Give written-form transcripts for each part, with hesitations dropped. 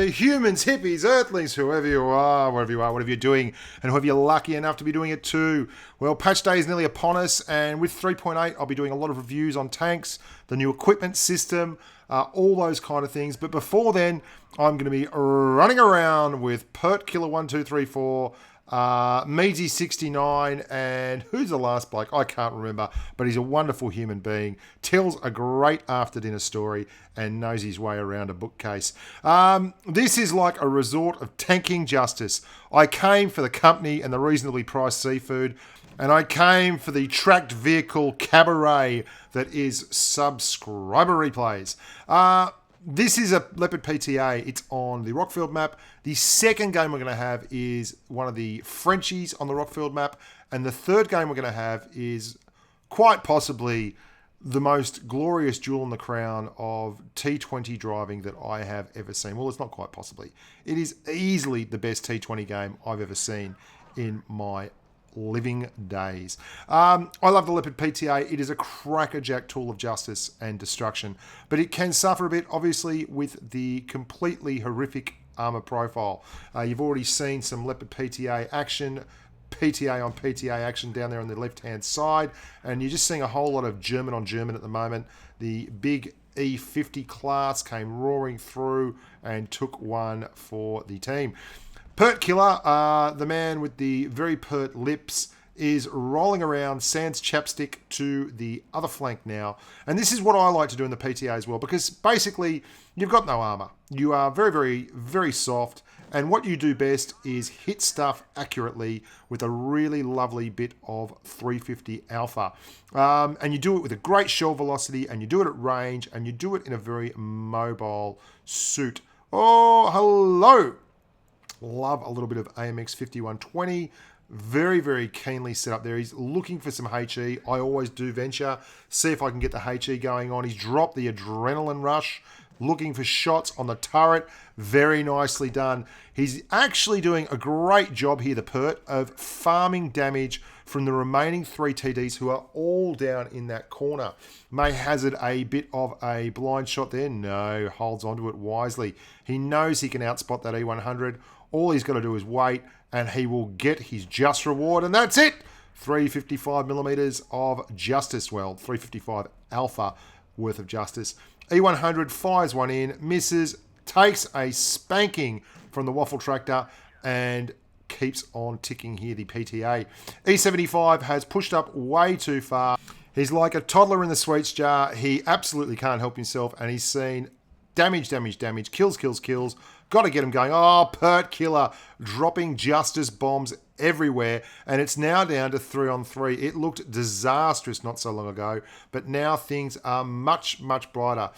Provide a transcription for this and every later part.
to humans, hippies, earthlings, whoever you are, wherever you are, whatever you're doing, and whoever you're lucky enough to be doing it too. Well, patch day is nearly upon us, and with 3.8, I'll be doing a lot of reviews on tanks, the new equipment system, all those kind of things. But before then, I'm going to be running around with Pert Killer 1234, Measy 69, and who's the last bloke? I can't remember, but he's a wonderful human being, tells a great after dinner story, and knows his way around a bookcase. This is like a resort of tanking justice. I came for the company and the reasonably priced seafood, and I came for the tracked vehicle cabaret that is subscriber replays. This is a Leopard PTA. It's on the Rockfield map. The second game we're going to have is one of the Frenchies on the Rockfield map. And the third game we're going to have is quite possibly the most glorious jewel in the crown of T20 driving that I have ever seen. Well, it's not quite possibly. It is easily the best T20 game I've ever seen in my living days. I love the Leopard PTA. It is a crackerjack tool of justice and destruction, but it can suffer a bit, obviously, with the completely horrific armor profile. You've already seen some Leopard PTA action, PTA on PTA action down there on the left-hand side, and you're just seeing a whole lot of German on German at the moment. The big E50 class came roaring through and took one for the team. Pert Killer, the man with the very pert lips, is rolling around sans chapstick to the other flank now. And this is what I like to do in the PTA as well, because basically you've got no armor. You are very, very, very soft. And what you do best is hit stuff accurately with a really lovely bit of 350 alpha. And you do it with a great shell velocity, and you do it at range, and you do it in a very mobile suit. Oh, hello! Love a little bit of AMX 5120. Very, very keenly set up there. He's looking for some HE. I always do venture. See if I can get the HE going on. He's dropped the adrenaline rush. Looking for shots on the turret. Very nicely done. He's actually doing a great job here, the Pert, of farming damage from the remaining 3 TDs who are all down in that corner. May hazard a bit of a blind shot there. No, holds onto it wisely. He knows he can outspot that E100. All he's got to do is wait, and he will get his just reward, and that's it. 355 millimeters of justice. Well, 355 alpha worth of justice. E100 fires one in, misses, takes a spanking from the waffle tractor, and keeps on ticking here, the PTA. E75 has pushed up way too far. He's like a toddler in the sweets jar. He absolutely can't help himself, and he's seen damage, damage, damage, kills, kills, kills. Got to get him going. Oh, Pert Killer dropping justice bombs everywhere, and it's now down to 3-on-3. It looked disastrous not so long ago, but now things are much, much brighter.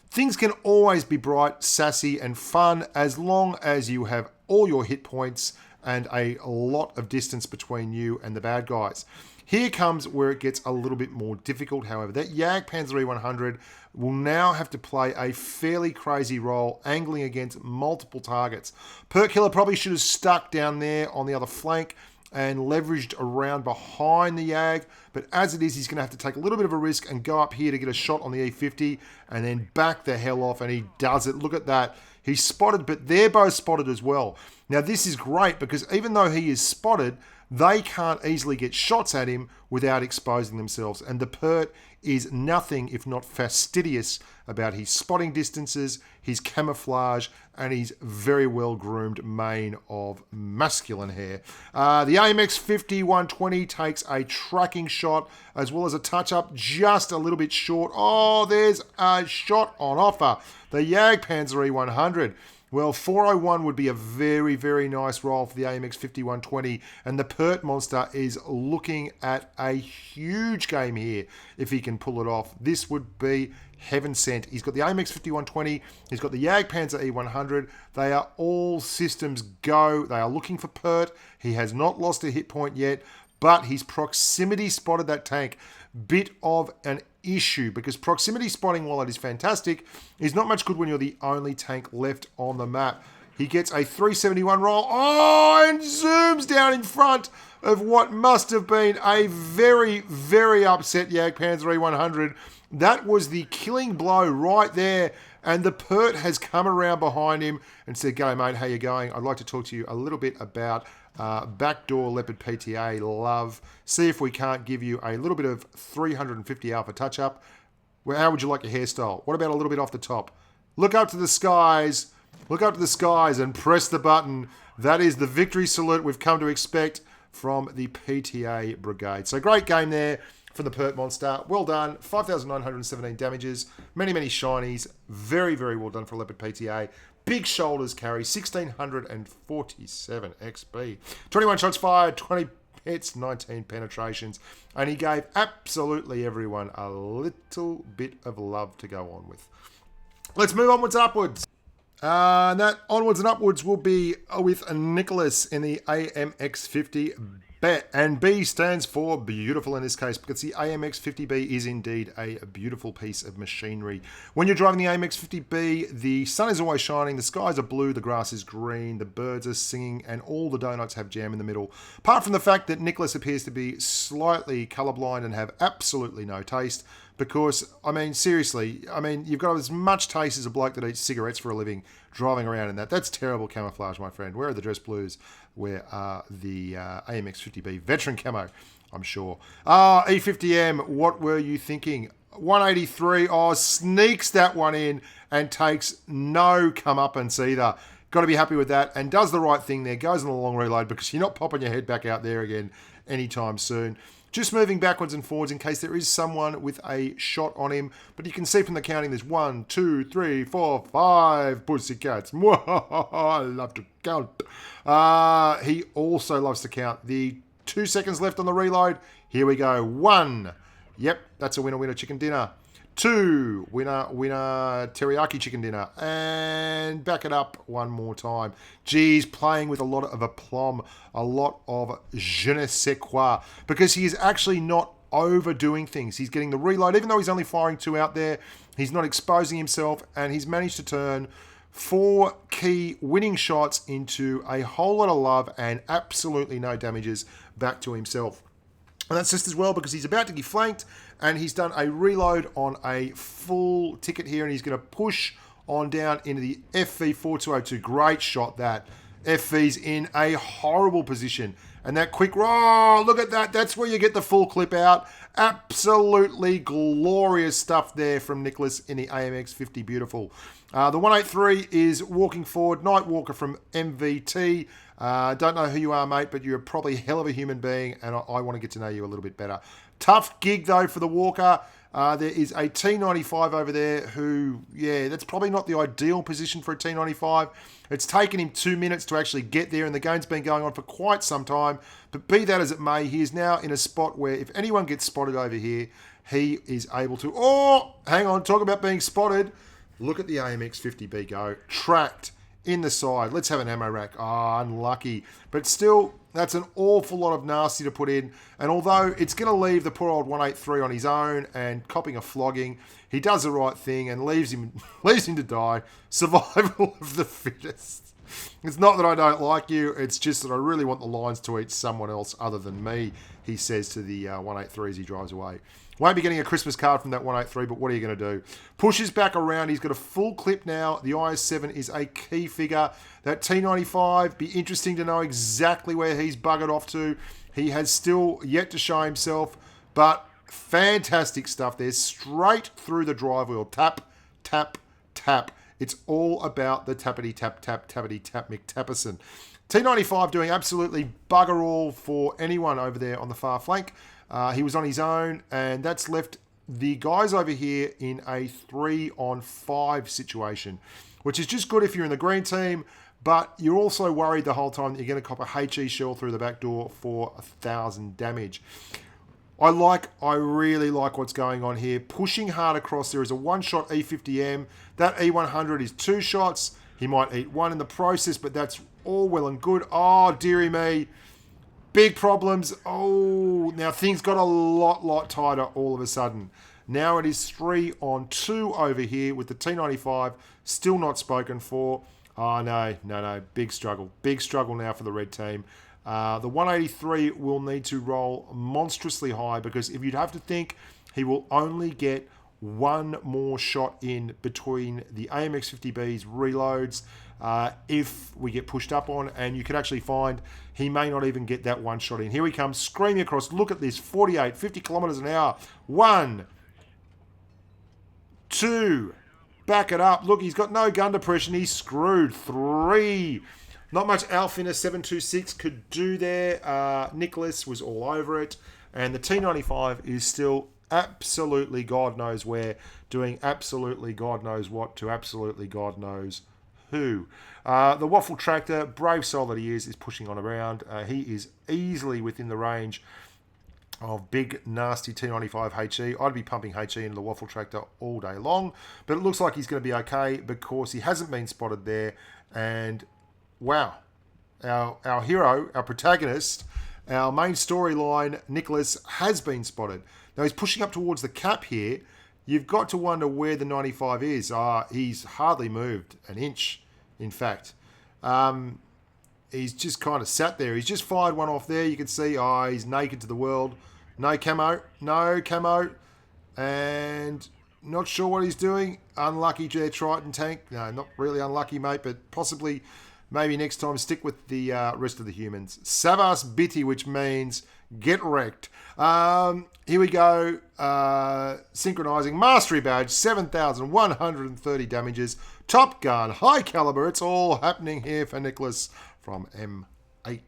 Things can always be bright, sassy, and fun as long as you have all your hit points and a lot of distance between you and the bad guys. Here comes where it gets a little bit more difficult, however. That Jagdpanzer E100 will now have to play a fairly crazy role, angling against multiple targets. Pert Killer probably should have stuck down there on the other flank and leveraged around behind the Jag, but as it is, he's going to have to take a little bit of a risk and go up here to get a shot on the E50 and then back the hell off, and he does it. Look at that. He's spotted, but they're both spotted as well. Now, this is great because even though he is spotted, they can't easily get shots at him without exposing themselves. And the Pert is nothing if not fastidious about his spotting distances, his camouflage, and his very well-groomed mane of masculine hair. The AMX 5120 takes a tracking shot as well as a touch-up just a little bit short. Oh, there's a shot on offer. The Jagdpanzer E100. Well, 401 would be a very, very nice roll for the AMX 5120, and the Pert monster is looking at a huge game here if he can pull it off. This would be heaven sent. He's got the AMX 5120, he's got the Jagdpanzer E100. They are all systems go. They are looking for Pert. He has not lost a hit point yet, but his proximity spotted that tank. Bit of an issue because proximity spotting, while it is fantastic, is not much good when you're the only tank left on the map. He gets a 371 roll. Oh, and zooms down in front of what must have been a very, very upset Jagdpanzer E100. That was the killing blow right there. And the Pert has come around behind him and said, "G'day, mate, how you going? I'd like to talk to you a little bit about backdoor Leopard PTA love. See if we can't give you a little bit of 350 alpha touch-up. Well, how would you like your hairstyle? What about a little bit off the top? Look up to the skies. Look up to the skies and press the button. That is the victory salute we've come to expect from the PTA Brigade." So great game there from the Pert Monster. Well done. 5,917 damages. Many, many shinies. Very, very well done for Leopard PTA. Big shoulders carry. 1,647 XP. 21 shots fired. 20 hits. 19 penetrations. And he gave absolutely everyone a little bit of love to go on with. Let's move onwards and upwards. And that onwards and upwards will be with Nicholas in the AMX50 bet. And B stands for beautiful in this case, because the AMX50B is indeed a beautiful piece of machinery. When you're driving the AMX50B, the sun is always shining, the skies are blue, the grass is green, the birds are singing, and all the donuts have jam in the middle. Apart from the fact that Nicholas appears to be slightly colourblind and have absolutely no taste. Because, I mean, seriously, I mean, you've got as much taste as a bloke that eats cigarettes for a living driving around in that. That's terrible camouflage, my friend. Where are the dress blues? Where are the AMX50B veteran camo, I'm sure. E50M, what were you thinking? 183, sneaks that one in and takes no comeuppance either. Got to be happy with that, and does the right thing there. Goes on a long reload because you're not popping your head back out there again anytime soon. Just moving backwards and forwards in case there is someone with a shot on him. But you can see from the counting, there's 1, 2, 3, 4, 5 pussycats. I love to count. He also loves to count. The 2 seconds left on the reload. Here we go. 1. Yep, that's a winner chicken dinner. 2, winner, teriyaki chicken dinner. And back it up one more time. Geez, playing with a lot of aplomb, a lot of je ne sais quoi, because he is actually not overdoing things. He's getting the reload, even though he's only firing 2 out there. He's not exposing himself, and he's managed to turn 4 key winning shots into a whole lot of love and absolutely no damages back to himself. And that's just as well because he's about to get flanked, and he's done a reload on a full ticket here, and he's going to push on down into the FV4202. Great shot that. FV's in a horrible position. And that quick roll, look at that. That's where you get the full clip out. Absolutely glorious stuff there from Nicholas in the AMX50. Beautiful. The 183 is walking forward. Nightwalker from MVT. Don't know who you are, mate, but you're probably a hell of a human being, and I want to get to know you a little bit better. Tough gig, though, for the Walker. There is a T95 over there who, yeah, that's probably not the ideal position for a T95. It's taken him 2 minutes to actually get there, and the game's been going on for quite some time. But be that as it may, he is now in a spot where if anyone gets spotted over here, he is able to... Oh, hang on, talk about being spotted. Look at the AMX50B go. Tracked in the side. Let's have an ammo rack. Unlucky. But still, that's an awful lot of nasty to put in. And although it's going to leave the poor old 183 on his own and copping a flogging, he does the right thing and leaves him to die. Survival of the fittest. It's not that I don't like you. It's just that I really want the Lions to eat someone else other than me, he says to the 183 as he drives away. Won't be getting a Christmas card from that 183, but what are you going to do? Pushes back around. He's got a full clip now. The IS-7 is a key figure. That T95, be interesting to know exactly where he's buggered off to. He has still yet to show himself, but fantastic stuff there. Straight through the drive wheel. Tap, tap, tap. It's all about the tappity tap tap tappity tap McTapperson. T95 doing absolutely bugger all for anyone over there on the far flank. He was on his own, and that's left the guys over here in a 3-on-5 situation, which is just good if you're in the green team, but you're also worried the whole time that you're going to cop a HE shell through the back door for 1,000 damage. I really like what's going on here. Pushing hard across. There is a one-shot E50M. That E100 is 2 shots. He might eat 1 in the process, but that's all well and good. Oh, dearie me. Big problems. Oh, now things got a lot tighter all of a sudden. Now it is 3-on-2 over here with the T95 still not spoken for. Oh, no. Big struggle. Big struggle now for the red team. The 183 will need to roll monstrously high because if you'd have to think, he will only get one more shot in between the AMX-50B's reloads if we get pushed up on, and you could actually find he may not even get that one shot in. Here he comes, screaming across. Look at this, 48, 50 kilometers an hour. 1, 2, back it up. Look, he's got no gun depression. He's screwed. 3. Not much alpha in a 726 could do there. Nicholas was all over it. And the T95 is still absolutely God knows where, doing absolutely God knows what to absolutely God knows who. The Waffle Tractor, brave soul that he is pushing on around. He is easily within the range of big, nasty T95 HE. I'd be pumping HE into the Waffle Tractor all day long, but it looks like he's going to be okay because he hasn't been spotted there. And wow, our hero, our protagonist, our main storyline, Nicholas, has been spotted. Now he's pushing up towards the cap here. You've got to wonder where the 95 is. He's hardly moved an inch, in fact. He's just kind of sat there. He's just fired one off there. You can see, he's naked to the world. No camo. And not sure what he's doing. Unlucky Jet Triton tank. No, not really unlucky, mate, but possibly maybe next time stick with the rest of the humans. Savas Bitty, which means get wrecked. Here we go. Synchronizing. Mastery badge. 7,130 damages. Top gun. High caliber. It's all happening here for Nicholas from M8.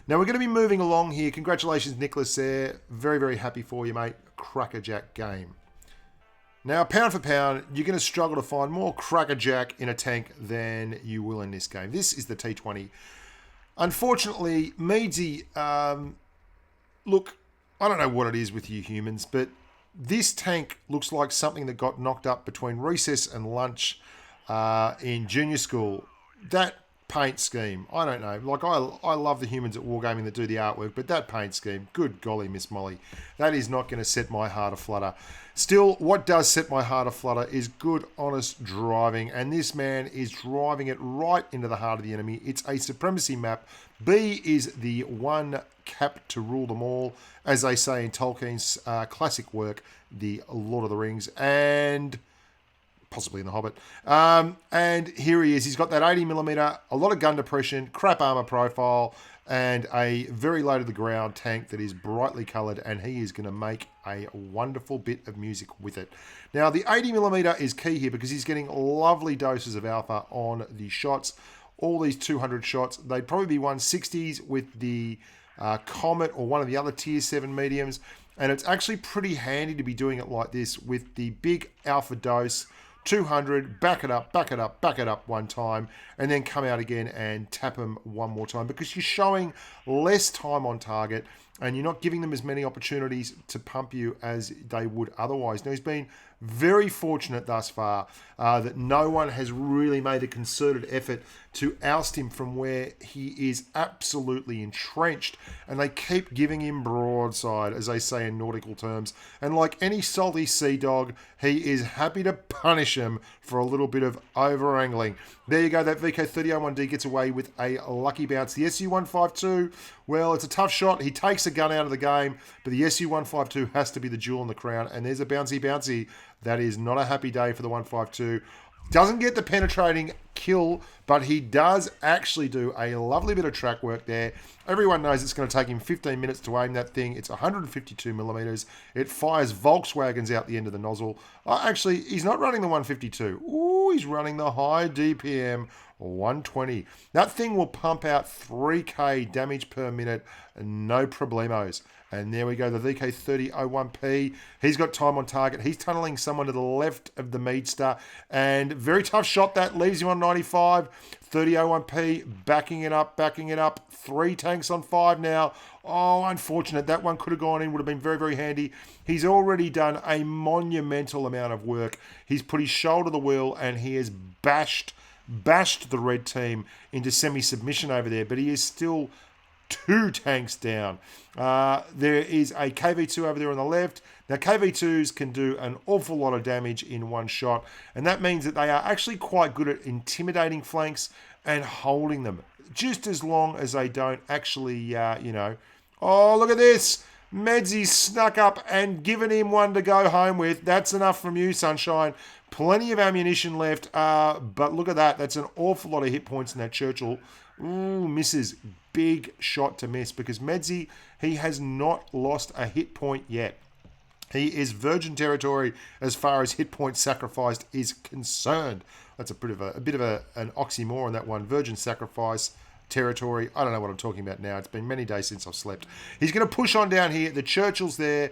Now we're going to be moving along here. Congratulations, Nicholas, there. Very, very happy for you, mate. Crackerjack game. Now, pound for pound, you're going to struggle to find more crackerjack in a tank than you will in this game. This is the T20. Unfortunately, Meadsy, look, I don't know what it is with you humans, but this tank looks like something that got knocked up between recess and lunch in junior school. That paint scheme, I don't know. Like, I love the humans at Wargaming that do the artwork, but that paint scheme, good golly, Miss Molly, that is not going to set my heart aflutter. Still, what does set my heart aflutter is good, honest driving, and this man is driving it right into the heart of the enemy. It's a supremacy map. B is the one cap to rule them all, as they say in Tolkien's classic work, The Lord of the Rings, and possibly in The Hobbit. And here he is. He's got that 80mm, a lot of gun depression, crap armor profile, and a very low to the ground tank that is brightly coloured, and he is going to make a wonderful bit of music with it. Now, the 80mm is key here because he's getting lovely doses of alpha on the shots. All these 200 shots, they'd probably be 160s with the Comet or one of the other tier 7 mediums, and it's actually pretty handy to be doing it like this with the big alpha dose. 200, back it up one time, and then come out again and tap them one more time because you're showing less time on target and you're not giving them as many opportunities to pump you as they would otherwise. Now, he's been very fortunate thus far that no one has really made a concerted effort to oust him from where he is absolutely entrenched, and they keep giving him broadside, as they say in nautical terms. And like any salty sea dog, he is happy to punish him for a little bit of over-angling. There you go, that VK3001D gets away with a lucky bounce. The SU-152, well, it's a tough shot. He takes the gun out of the game, but the SU-152 has to be the jewel in the crown, and there's a bouncy. That is not a happy day for the 152. Doesn't get the penetrating kill, but he does actually do a lovely bit of track work there. Everyone knows it's going to take him 15 minutes to aim that thing. It's 152mm. It fires Volkswagens out the end of the nozzle. Actually, he's not running the 152. Ooh, he's running the high DPM 120. That thing will pump out 3k damage per minute, no problemos. And there we go, the VK3001P. He's got time on target. He's tunneling someone to the left of the Meadster. And very tough shot that. Leaves him on 95. 3001P, backing it up. 3 tanks on 5 now. Oh, unfortunate. That one could have gone in. Would have been very, very handy. He's already done a monumental amount of work. He's put his shoulder to the wheel and he has bashed the red team into semi-submission over there. But he is still 2 tanks down. There is a KV2 over there on the left. Now, KV2s can do an awful lot of damage in one shot, and that means that they are actually quite good at intimidating flanks and holding them, just as long as they don't actually, oh, look at this. Medzi snuck up and given him one to go home with. That's enough from you, Sunshine. Plenty of ammunition left, but look at that. That's an awful lot of hit points in that Churchill. Ooh, misses. Big shot to miss because Medzi, he has not lost a hit point yet. He is virgin territory as far as hit point sacrificed is concerned. That's a bit of an oxymoron, that one. Virgin sacrifice territory. I don't know what I'm talking about now. It's been many days since I've slept. He's going to push on down here. The Churchill's there.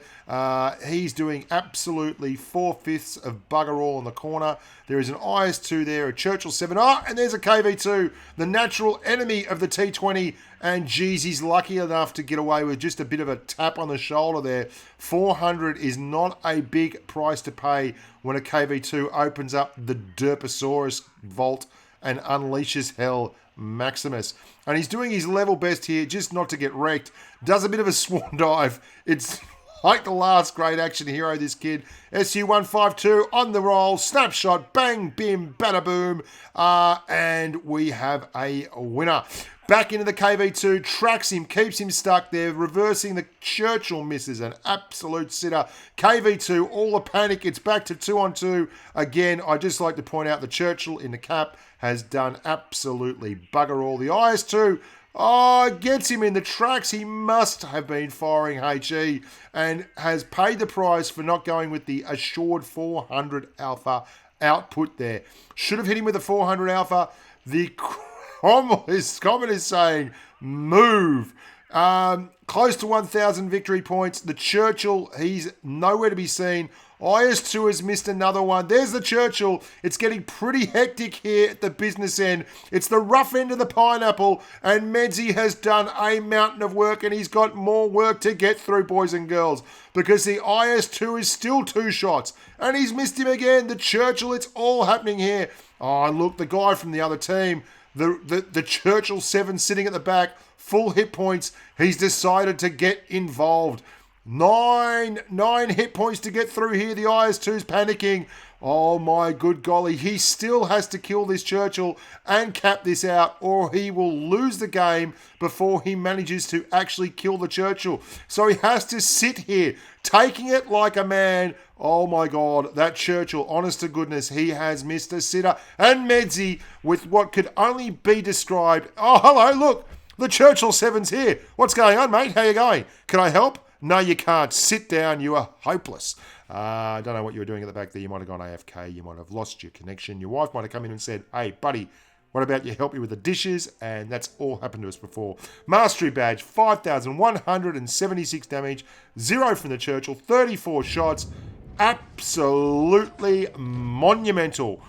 He's doing absolutely 4/5 of bugger all in the corner. There is an IS-2 there, a Churchill 7. Oh, and there's a KV-2, the natural enemy of the T20. And geez, he's lucky enough to get away with just a bit of a tap on the shoulder there. 400 is not a big price to pay when a KV-2 opens up the Derposaurus vault and unleashes hell Maximus. And he's doing his level best here, just not to get wrecked. Does a bit of a swan dive. It's like the last great action hero, this kid. SU-152 on the roll. Snapshot. Bang, bim, bada boom. And we have a winner. Back into the KV-2. Tracks him. Keeps him stuck there. Reversing the Churchill misses. An absolute sitter. KV-2, all the panic. It's back to 2-on-2. Again, I just like to point out the Churchill in the cap has done absolutely bugger all. The IS-2, gets him in the tracks. He must have been firing HE and has paid the price for not going with the assured 400 alpha output there. Should have hit him with a 400 alpha. The comment is saying, move. Close to 1,000 victory points. The Churchill, he's nowhere to be seen. IS-2 has missed another one. There's the Churchill. It's getting pretty hectic here at the business end. It's the rough end of the pineapple, and Medzi has done a mountain of work, and he's got more work to get through, boys and girls, because the IS-2 is still 2 shots, and he's missed him again. The Churchill, it's all happening here. Oh, look, the guy from the other team, the Churchill 7 sitting at the back, full hit points. He's decided to get involved. Nine hit points to get through here. The IS-2's panicking. Oh my good golly. He still has to kill this Churchill and cap this out, or he will lose the game before he manages to actually kill the Churchill. So he has to sit here, taking it like a man. Oh my God, that Churchill, honest to goodness, he has missed a sitter. And Medzi with what could only be described. Oh, hello, look, the Churchill 7's here. What's going on, mate? How you going? Can I help? No, you can't. Sit down. You are hopeless. I don't know what you were doing at the back there. You might have gone AFK. You might have lost your connection. Your wife might have come in and said, hey, buddy, what about you help me with the dishes? And that's all happened to us before. Mastery badge, 5,176 damage. 0 from the Churchill. 34 shots. Absolutely monumental.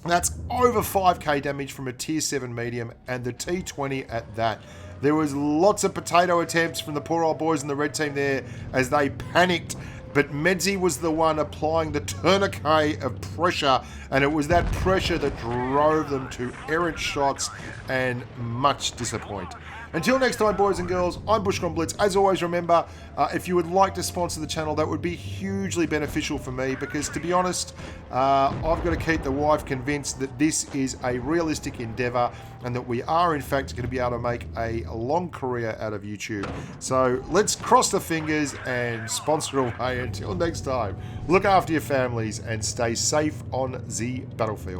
That's over 5k damage from a tier 7 medium, and the T20 at that. There was lots of potato attempts from the poor old boys in the red team there as they panicked. But Medzi was the one applying the tourniquet of pressure, and it was that pressure that drove them to errant shots and much disappoint. Until next time, boys and girls, I'm Bushka Blitz. As always, remember, if you would like to sponsor the channel, that would be hugely beneficial for me because, to be honest, I've got to keep the wife convinced that this is a realistic endeavour and that we are, in fact, going to be able to make a long career out of YouTube. So let's cross the fingers and sponsor away. Until next time, look after your families and stay safe on the battlefield.